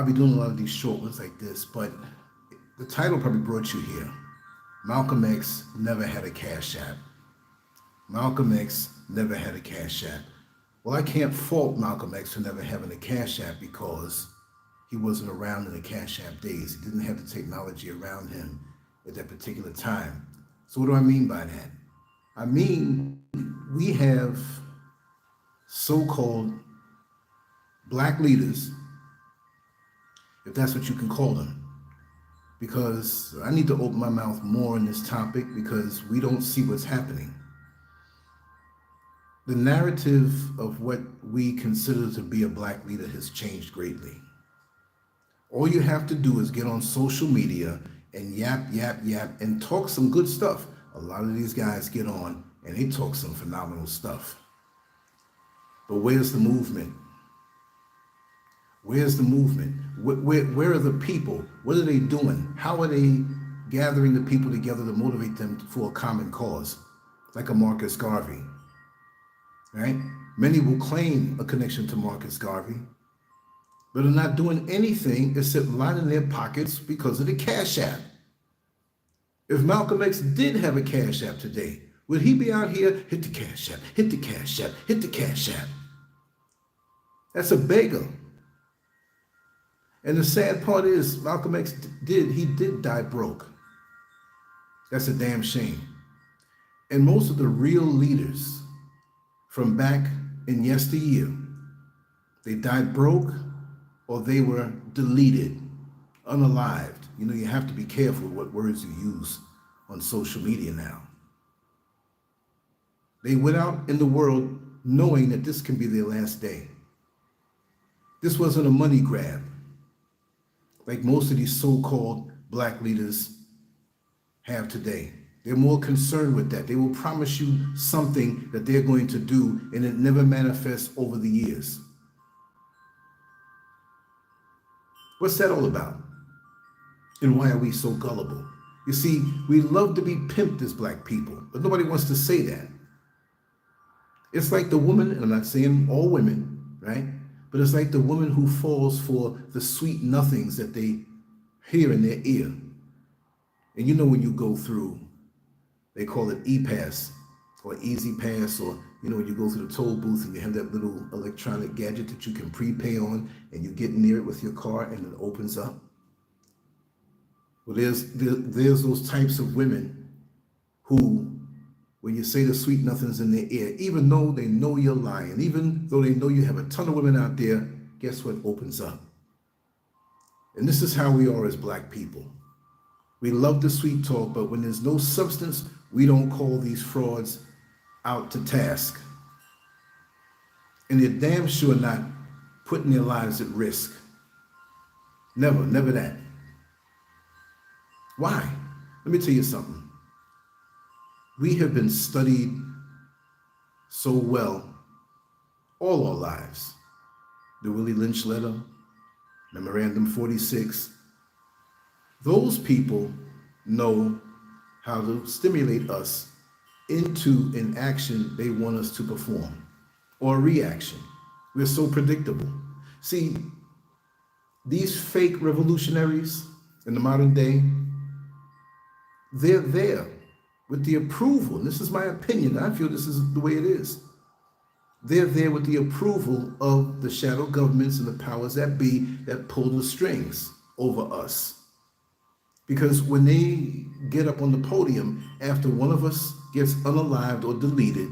I'll be doing a lot of these short ones like this, but the title probably brought you here. Malcolm X never had a Cash App. Malcolm X never had a Cash App. Well, I can't fault Malcolm X for never having a Cash App because he wasn't around in the Cash App days. He didn't have the technology around him at that particular time. So what do I mean by that? I mean, we have so-called black leaders, if that's what you can call them, because I need to open my mouth more on this topic because we don't see what's happening. The narrative of what we consider to be a black leader has changed greatly. All you have to do is get on social media and yap, and talk some good stuff. A lot of these guys get on and they talk some phenomenal stuff. But where's the movement? Where's the movement? Where are the people? What are they doing? How are they gathering the people together to motivate them for a common cause? Like a Marcus Garvey, right? Many will claim a connection to Marcus Garvey, but are not doing anything except lining their pockets because of the Cash App. If Malcolm X did have a Cash App today, would he be out here, hit the Cash App, hit the Cash App, hit the Cash App? That's a beggar. And the sad part is Malcolm X did die broke. That's a damn shame. And most of the real leaders from back in yesteryear, they died broke or they were deleted, unalived. You know, you have to be careful what words you use on social media now. They went out in the world knowing that this can be their last day. This wasn't a money grab, like most of these so-called black leaders have today. They're more concerned with that. They will promise you something that they're going to do, and it never manifests over the years. What's that all about? And why are we so gullible? You see, we love to be pimped as black people, but nobody wants to say that. It's like the woman, and I'm not saying all women, right? But it's like the woman who falls for the sweet nothings that they hear in their ear. And you know when you go through, they call it E-Pass or Easy Pass, or you know when you go through the toll booth and you have that little electronic gadget that you can prepay on, and you get near it with your car and it opens up. Well, there's those types of women who, when you say the sweet nothings in their ear, even though they know you're lying, even though they know you have a ton of women out there, guess what opens up? And this is how we are as black people. We love the sweet talk, but when there's no substance, we don't call these frauds out to task. And they're damn sure not putting their lives at risk. Never, never that. Why? Let me tell you something. We have been studied so well all our lives. The Willie Lynch letter, Memorandum 46. Those people know how to stimulate us into an action they want us to perform or a reaction. We're so predictable. See, these fake revolutionaries in the modern day, they're there with the approval, and this is my opinion, I feel this is the way it is. They're there with the approval of the shadow governments and the powers that be that pull the strings over us. Because when they get up on the podium after one of us gets unalived or deleted,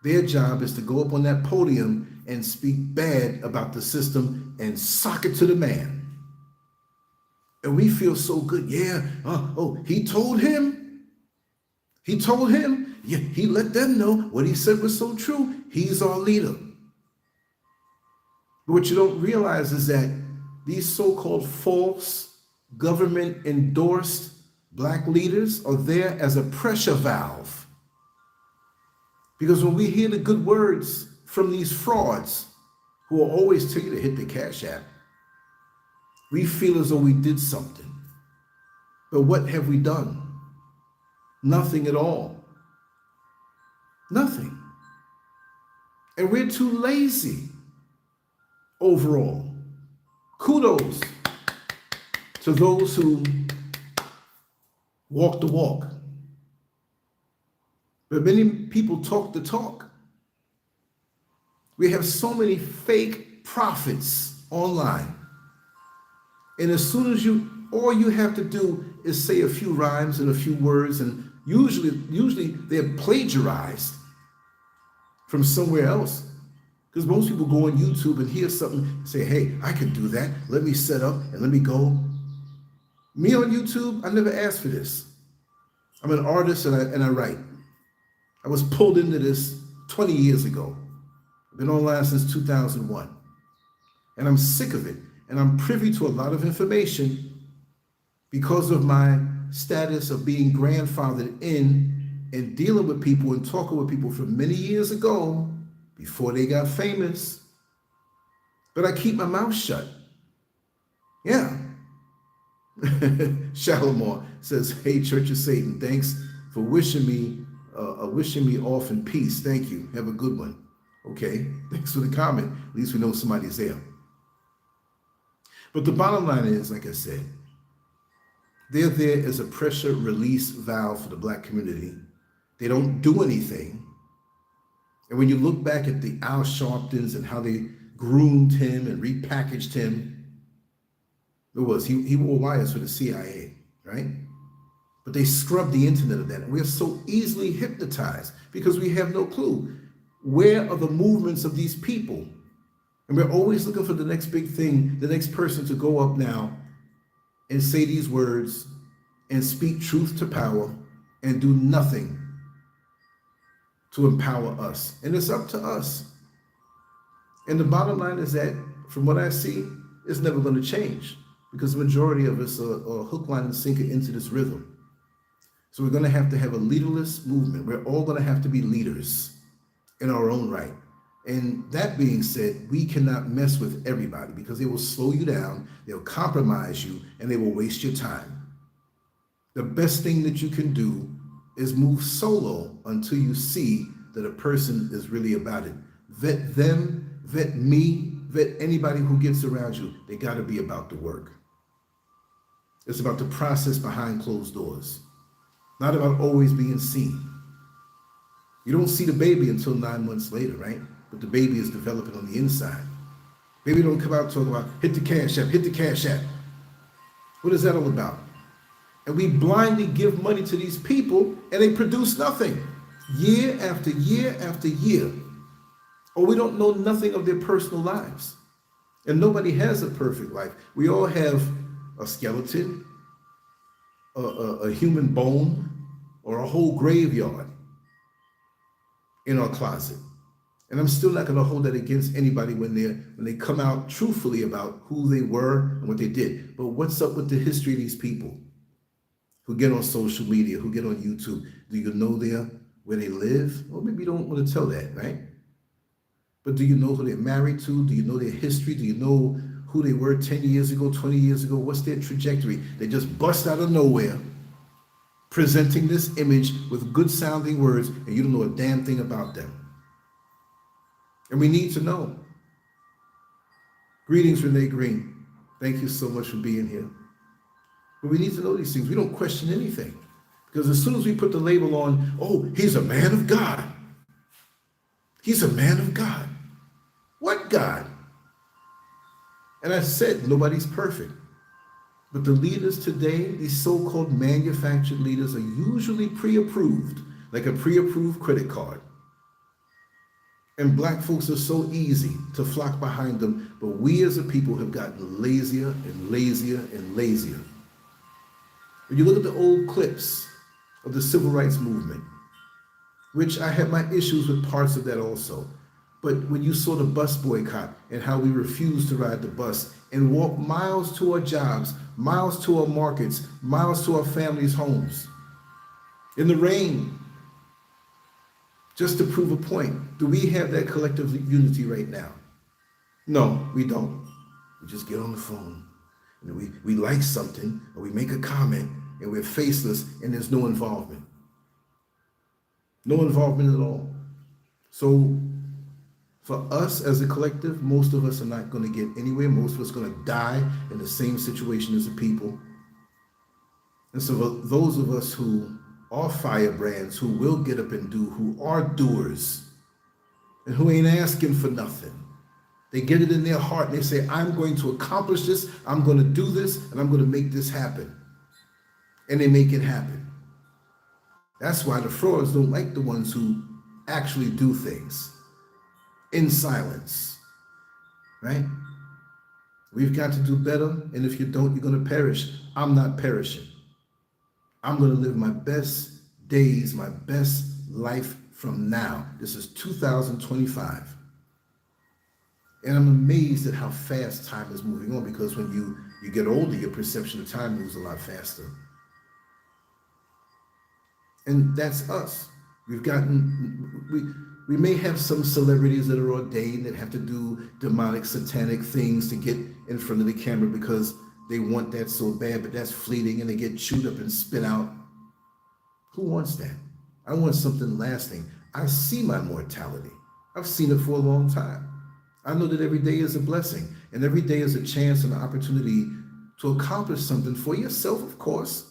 their job is to go up on that podium and speak bad about the system and sock it to the man. And we feel so good. Yeah, he told him. He told him. Yeah, he let them know what he said was so true. He's our leader. But what you don't realize is that these so-called false government-endorsed black leaders are there as a pressure valve. Because when we hear the good words from these frauds who will always tell you to hit the Cash App, we feel as though we did something. But what have we done? Nothing at all. Nothing. And we're too lazy overall. Kudos to those who walk the walk. But many people talk the talk. We have so many fake prophets online. And as soon as all you have to do is say a few rhymes and a few words, and usually they're plagiarized from somewhere else. Because most people go on YouTube and hear something and say, hey, I can do that. Let me set up and let me go. Me on YouTube, I never asked for this. I'm an artist and I write. I was pulled into this 20 years ago. I've been online since 2001. And I'm sick of it. And I'm privy to a lot of information because of my status of being grandfathered in and dealing with people and talking with people from many years ago before they got famous. But I keep my mouth shut. Yeah. Shalimar says, hey, Church of Satan, thanks for wishing me off in peace. Thank you. Have a good one. Okay. Thanks for the comment. At least we know somebody's there. But the bottom line is, like I said, they're there as a pressure release valve for the Black community. They don't do anything. And when you look back at the Al Sharptons and how they groomed him and repackaged him, he wore wires for the CIA, right? But they scrubbed the internet of that. And we're so easily hypnotized because we have no clue. Where are the movements of these people? And we're always looking for the next big thing, the next person to go up now and say these words and speak truth to power and do nothing to empower us. And it's up to us. And the bottom line is that, from what I see, it's never going to change because the majority of us are hook, line, and sinker into this rhythm. So we're going to have a leaderless movement. We're all going to have to be leaders in our own right. And that being said, we cannot mess with everybody because they will slow you down, they'll compromise you, and they will waste your time. The best thing that you can do is move solo until you see that a person is really about it. Vet them, vet me, vet anybody who gets around you. They got to be about the work. It's about the process behind closed doors, not about always being seen. You don't see the baby until 9 months later, right? But the baby is developing on the inside. Baby don't come out talking about hit the Cashapp, hit the Cashapp. What is that all about? And we blindly give money to these people and they produce nothing. Year after year after year. Or we don't know nothing of their personal lives. And nobody has a perfect life. We all have a skeleton, a human bone, or a whole graveyard in our closet. And I'm still not going to hold that against anybody when they come out truthfully about who they were and what they did. But what's up with the history of these people who get on social media, who get on YouTube? Do you know where they live? Well, maybe you don't want to tell that, right? But do you know who they're married to? Do you know their history? Do you know who they were 10 years ago, 20 years ago? What's their trajectory? They just bust out of nowhere, presenting this image with good sounding words, and you don't know a damn thing about them. And we need to know. Greetings, Renee Green. Thank you so much for being here. But we need to know these things. We don't question anything. Because as soon as we put the label on, oh, he's a man of God. He's a man of God. What God? And I said, nobody's perfect. But the leaders today, these so-called manufactured leaders, are usually pre-approved, like a pre-approved credit card. And Black folks are so easy to flock behind them, but we as a people have gotten lazier and lazier and lazier. When you look at the old clips of the civil rights movement, which I had my issues with parts of that also, but when you saw the bus boycott and how we refused to ride the bus and walk miles to our jobs, miles to our markets, miles to our families' homes, in the rain, just to prove a point. Do we have that collective unity right now? No, we don't. We just get on the phone and we like something or we make a comment and we're faceless and there's no involvement. No involvement at all. So For us as a collective, most of us are not going to get anywhere. Most of us are going to die in the same situation as the people. And so for those of us who are firebrands, who will get up and do, who are doers, and who ain't asking for nothing, they get it in their heart and they say, I'm going to accomplish this, I'm going to do this, and I'm going to make this happen. And they make it happen. That's why the frauds don't like the ones who actually do things in silence, right? We've got to do better, and if you don't, you're going to perish. I'm not perishing. I'm going to live my best days, my best life from now. This is 2025. And I'm amazed at how fast time is moving on, because when you get older, your perception of time moves a lot faster. And that's us. We may have some celebrities that are ordained that have to do demonic, satanic things to get in front of the camera because they want that so bad, but that's fleeting and they get chewed up and spit out. Who wants that? I want something lasting. I see my mortality. I've seen it for a long time. I know that every day is a blessing, and every day is a chance and an opportunity to accomplish something for yourself, of course,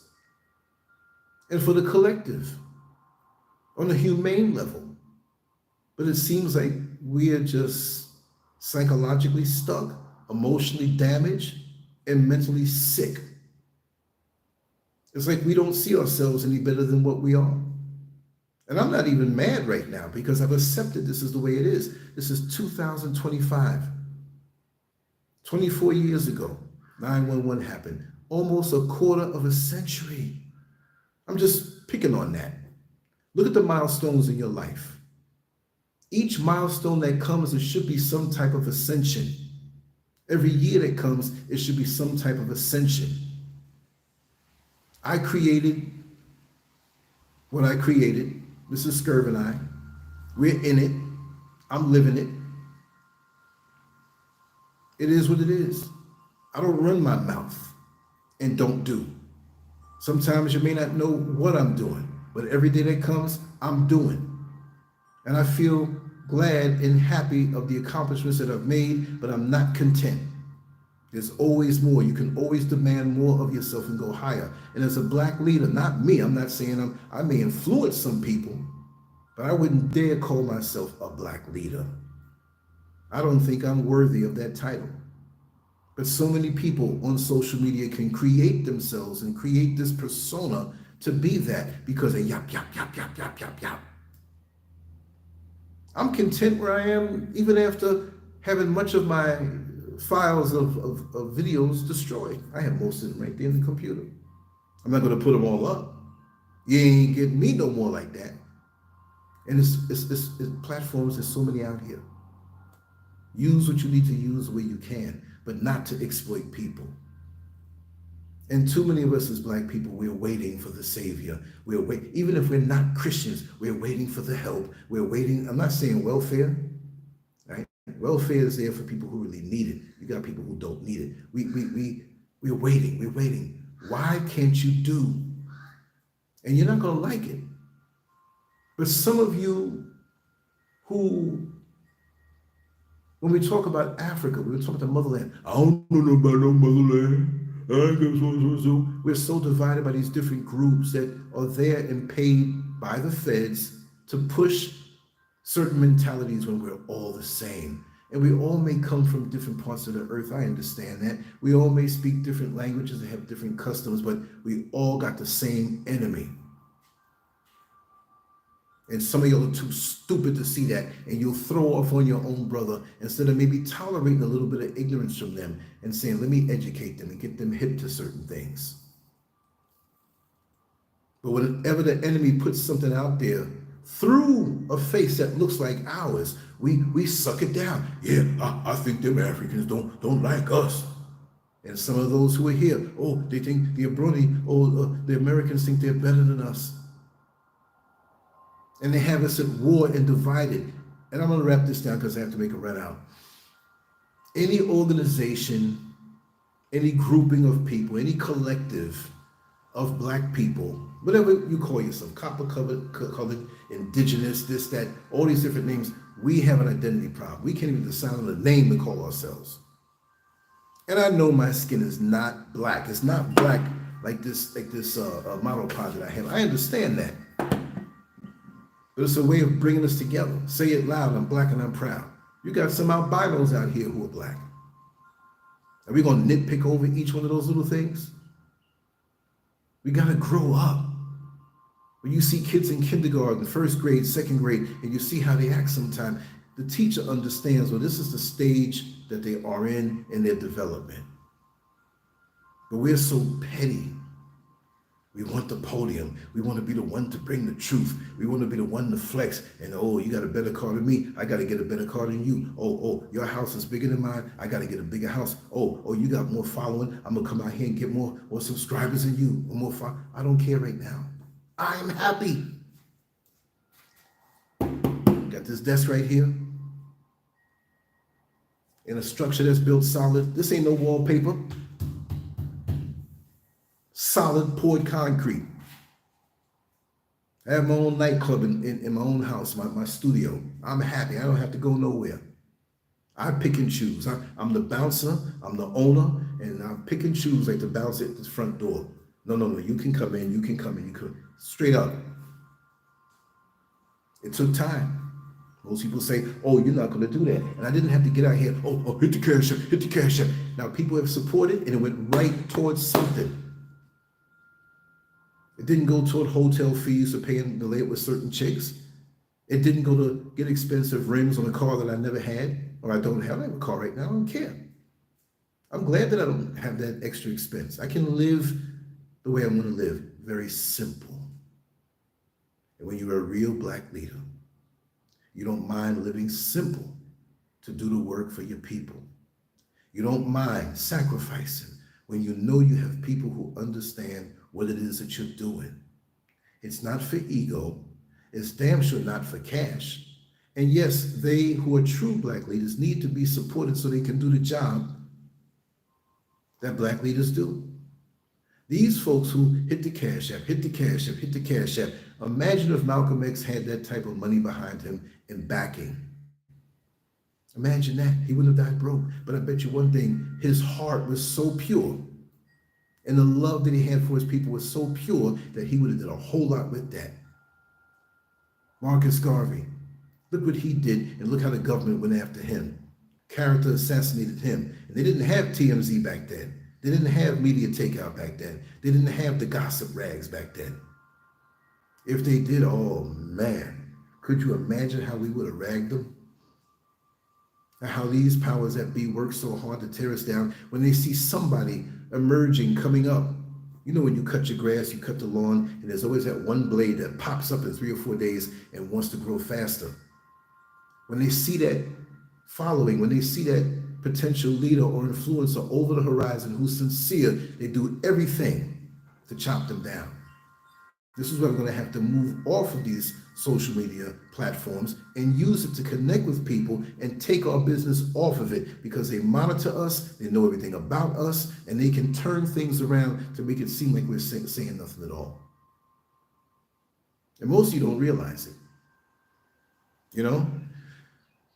and for the collective on a humane level. But it seems like we are just psychologically stuck, emotionally damaged, and mentally sick. It's like we don't see ourselves any better than what we are. And I'm not even mad right now because I've accepted this is the way it is. This is 2025. 24 years ago, 9/11 happened. Almost a quarter of a century. I'm just picking on that. Look at the milestones in your life. Each milestone that comes, it should be some type of ascension. Every year that comes, it should be some type of ascension. I created what I created. Mrs. SCURV and I, we're in it. I'm living it. It is what it is. I don't run my mouth and don't do. Sometimes you may not know what I'm doing, but every day that comes, I'm doing. And I feel glad and happy of the accomplishments that I've made, but I'm not content. There's always more. You can always demand more of yourself and go higher. And as a Black leader, not me, I'm not saying I may influence some people, but I wouldn't dare call myself a Black leader. I don't think I'm worthy of that title. But so many people on social media can create themselves and create this persona to be that because they yap, yap, yap, yap, yap, yap, yap. I'm content where I am, even after having much of my files of videos destroyed. I have most of them right there in the computer. I'm not going to put them all up. You ain't getting me no more like that. And it's platforms, there's so many out here. Use what you need to use where you can, but not to exploit people. And too many of us as Black people, we're waiting for the Savior. Even if we're not Christians, we're waiting for the help. We're waiting. I'm not saying welfare, right? Welfare is there for people who really need it. You got people who don't need it. We're waiting. Why can't you do? And you're not going to like it. But some of you who, when we talk about Africa, we talk about the motherland. I don't know about no motherland. We're so divided by these different groups that are there and paid by the feds to push certain mentalities when we're all the same. And we all may come from different parts of the earth. I understand that. We all may speak different languages and have different customs, but we all got the same enemy. And some of y'all are too stupid to see that, and you'll throw off on your own brother instead of maybe tolerating a little bit of ignorance from them and saying, let me educate them and get them hip to certain things. But whenever the enemy puts something out there through a face that looks like ours, we suck it down. Yeah, I think them Africans don't like us. And some of those who are here, oh, they think the the Americans think they're better than us. And they have us at war and divided. And I'm going to wrap this down because I have to make a run out. Any organization, any grouping of people, any collective of Black people, whatever you call yourself, copper-colored, indigenous, this, that, all these different names, We have an identity problem. We can't even decide on a name to call ourselves. And I know my skin is not black. It's not black like this model pod that I have. I understand that. But it's a way of bringing us together. Say it loud, I'm black and I'm proud. You got some albinos out here who are black. Are we going to nitpick over each one of those little things? We got to grow up. When you see kids in kindergarten, first grade, second grade, and you see how they act sometimes, the teacher understands, well, this is the stage that they are in their development. But we're so petty. We want the podium. We want to be the one to bring the truth. We want to be the one to flex. And, oh, you got a better car than me. I got to get a better car than you. Oh, your house is bigger than mine. I got to get a bigger house. Oh, you got more following. I'm going to come out here and get more subscribers than you. Or more I don't care right now. I'm happy. Got this desk right here. In a structure that's built solid. This ain't no wallpaper. Solid poured concrete. I have my own nightclub in my own house, my studio. I'm happy. I don't have to go nowhere. I pick and choose. I'm the bouncer, I'm the owner, and I pick and choose like the bouncer at the front door. No. You can come in, you can come in, you can. Straight up. It took time. Most people say, oh, you're not going to do that. And I didn't have to get out here, oh, hit the Cashapp, hit the Cashapp. Now people have supported and it went right towards something. It didn't go toward hotel fees or paying to lay it with certain chicks. It didn't go to get expensive rims on a car that I never had, or I don't have. I have a car right now, I don't care. I'm glad that I don't have that extra expense. I can live the way I want to live, very simple. And when you're a real black leader, you don't mind living simple to do the work for your people. You don't mind sacrificing when you know you have people who understand what it is that you're doing. It's not for ego. It's damn sure not for cash. And yes, they who are true black leaders need to be supported so they can do the job that black leaders do. These folks who hit the Cashapp, hit the Cashapp, hit the Cashapp. Imagine if Malcolm X had that type of money behind him and backing. Imagine that. He wouldn't have died broke. But I bet you one thing, his heart was so pure. And the love that he had for his people was so pure that he would have did a whole lot with that. Marcus Garvey, look what he did, and look how the government went after him. Character assassinated him. And they didn't have TMZ back then. They didn't have media takeout back then. They didn't have the gossip rags back then. If they did, oh man, could you imagine how we would have ragged them? How these powers that be work so hard to tear us down when they see somebody emerging, coming up. You know, when you cut your grass, you cut the lawn, and there's always that one blade that pops up in 3 or 4 days and wants to grow faster. When they see that following, when they see that potential leader or influencer over the horizon who's sincere, they do everything to chop them down. This is why we're going to have to move off of these social media platforms and use it to connect with people and take our business off of it, because they monitor us, they know everything about us, and they can turn things around to make it seem like we're saying nothing at all. And most of you don't realize it. You know?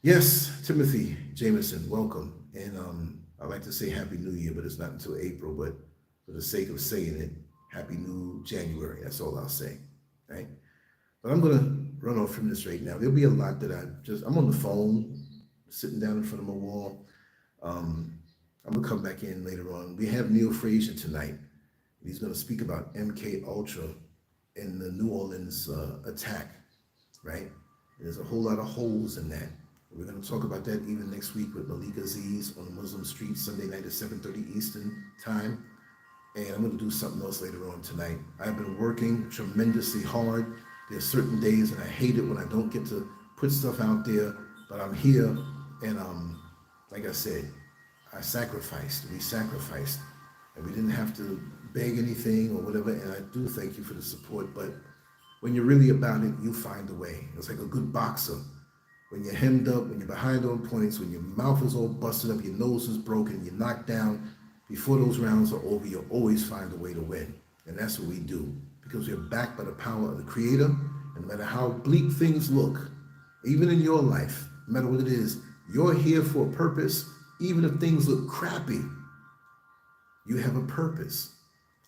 Yes, Timothy Jameson, welcome. And I'd like to say Happy New Year, but it's not until April, but for the sake of saying it, Happy New January. That's all I'll say, right? But I'm going to run off from this right now. There'll be a lot that I'm on the phone, sitting down in front of my wall. I'm going to come back in later on. We have Neil Frazier tonight. He's going to speak about MK Ultra and the New Orleans attack, right? There's a whole lot of holes in that. We're going to talk about that even next week with Malik Aziz on the Muslim Street, Sunday night at 7:30 Eastern time. And I'm going to do something else later on tonight. I've been working tremendously hard. There's certain days, and I hate it when I don't get to put stuff out there, but I'm here, and like I said, we sacrificed, and we didn't have to beg anything or whatever, and I do thank you for the support, but when you're really about it, you find a way. It's like a good boxer. When you're hemmed up, when you're behind on points, when your mouth is all busted up, your nose is broken, you're knocked down, before those rounds are over, you'll always find a way to win. And that's what we do, because we're backed by the power of the Creator. And no matter how bleak things look, even in your life, no matter what it is, you're here for a purpose. Even if things look crappy, you have a purpose.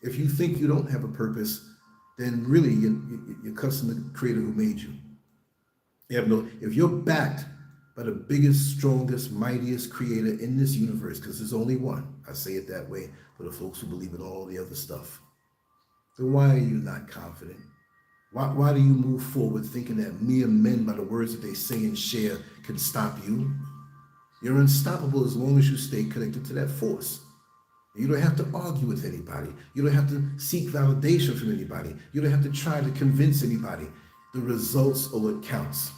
If you think you don't have a purpose, then really you're cussing the creator who made you. If you're backed by the biggest, strongest, mightiest creator in this universe, because there's only one, I say it that way for the folks who believe in all the other stuff, then why are you not confident? Why do you move forward thinking that mere men, by the words that they say and share, can stop you? You're unstoppable as long as you stay connected to that force. You don't have to argue with anybody. You don't have to seek validation from anybody. You don't have to try to convince anybody. The results are what counts.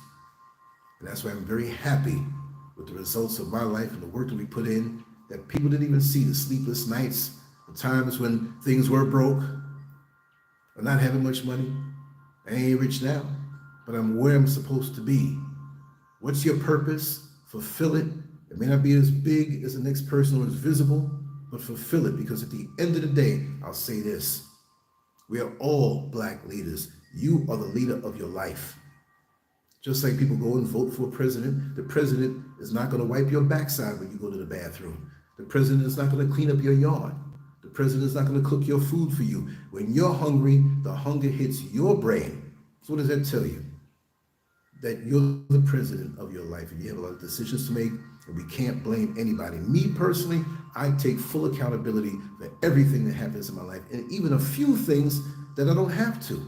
And that's why I'm very happy with the results of my life and the work that we put in, that people didn't even see, the sleepless nights, the times when things were broke, or not having much money. I ain't rich now, but I'm where I'm supposed to be. What's your purpose? Fulfill it. It may not be as big as the next person or as visible, but fulfill it, because at the end of the day, I'll say this: we are all Black leaders. You are the leader of your life. Just like people go and vote for a president, the president is not going to wipe your backside when you go to the bathroom. The president is not going to clean up your yard. The president is not going to cook your food for you. When you're hungry, the hunger hits your brain. So what does that tell you? That you're the president of your life and you have a lot of decisions to make, and we can't blame anybody. Me personally, I take full accountability for everything that happens in my life, and even a few things that I don't have to.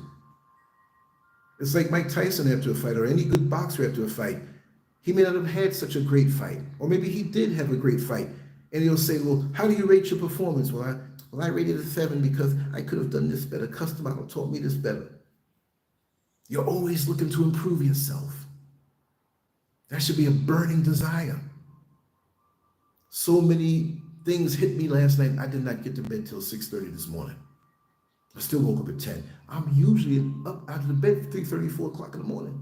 It's like Mike Tyson after a fight, or any good boxer after a fight. He may not have had such a great fight, or maybe he did have a great fight, and he'll say, well, how do you rate your performance? Well, I rated a 7 because I could have done this better. Custom model taught me this better. You're always looking to improve yourself. That should be a burning desire. So many things hit me last night. I did not get to bed till 6:30 this morning. I still woke up at 10. I'm usually up out of the bed 3:30, 4 o'clock in the morning.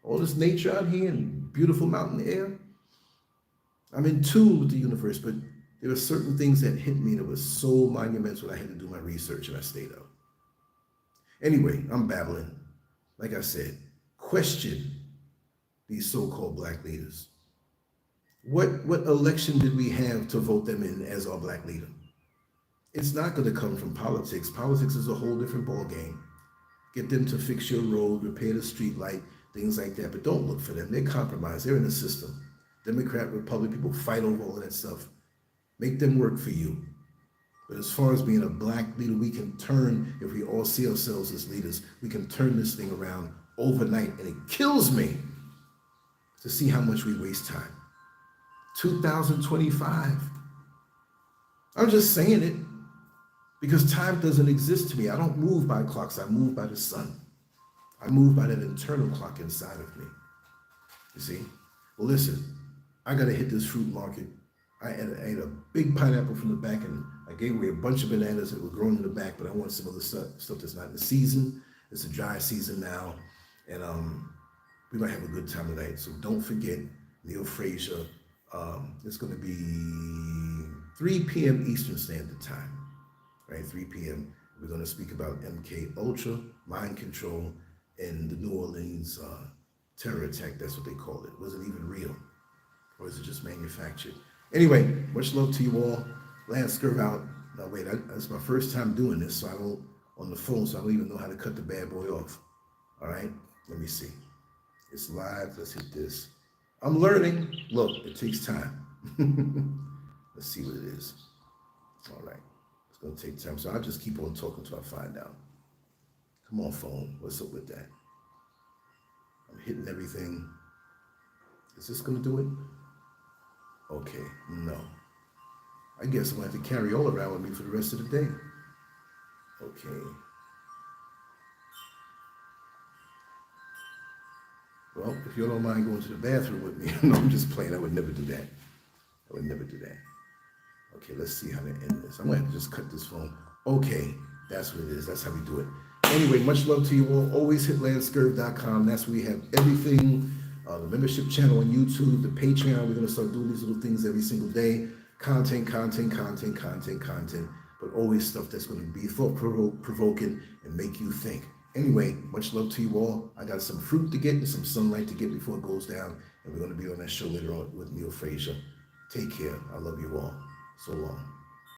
All this nature out here and beautiful mountain air. I'm in tune with the universe, but there were certain things that hit me that was so monumental I had to do my research, and I stayed up. Anyway, I'm babbling. Like I said, question these so-called Black leaders. What election did we have to vote them in as our Black leader? It's not going to come from politics. Politics is a whole different ballgame. Get them to fix your road, repair the street light, things like that. But don't look for them. They're compromised. They're in the system. Democrat, Republican, people fight over all of that stuff. Make them work for you. But as far as being a Black leader, we can turn, if we all see ourselves as leaders, we can turn this thing around overnight. And it kills me to see how much we waste time. 2025. I'm just saying it because time doesn't exist to me. I don't move by clocks. I move by the sun. I move by that internal clock inside of me. You see? Well, listen, I got to hit this fruit market. I ate a big pineapple from the back, and I gave away a bunch of bananas that were grown in the back, but I want some other stuff that's not in the season. It's a dry season now, and we might have a good time tonight. So don't forget, Neil Frazier. It's going to be 3 p.m. Eastern Standard Time, right? 3 p.m. We're going to speak about MK Ultra, mind control, and the New Orleans terror attack. That's what they called it. Was it even real? Or is it just manufactured? Anyway, much love to you all. Lancescurv out. Now wait, that's my first time doing this, so I don't, on the phone, so I don't even know how to cut the bad boy off. All right, let me see. It's live. Let's hit this. I'm learning. Look, it takes time. Let's see what it is. All right, it's gonna take time. So I'll just keep on talking until I find out. Come on, phone. What's up with that? I'm hitting everything. Is this gonna do it? Okay, no. I guess I'm gonna have to carry all around with me for the rest of the day. Okay. Well, if you don't mind going to the bathroom with me, no, I'm just playing. I would never do that. I would never do that. Okay, let's see how to end this. I'm gonna have to just cut this phone. Okay, that's what it is. That's how we do it. Anyway, much love to you all. Always hit Lancescurv.com. That's where we have everything. The membership channel on YouTube, the Patreon. We're gonna start doing these little things every single day. Content, but always stuff that's gonna be thought-provoking and make you think. Anyway, much love to you all. I got some fruit to get and some sunlight to get before it goes down. And we're going to be on that show later on with Neil Frazier. Take care. I love you all. So long.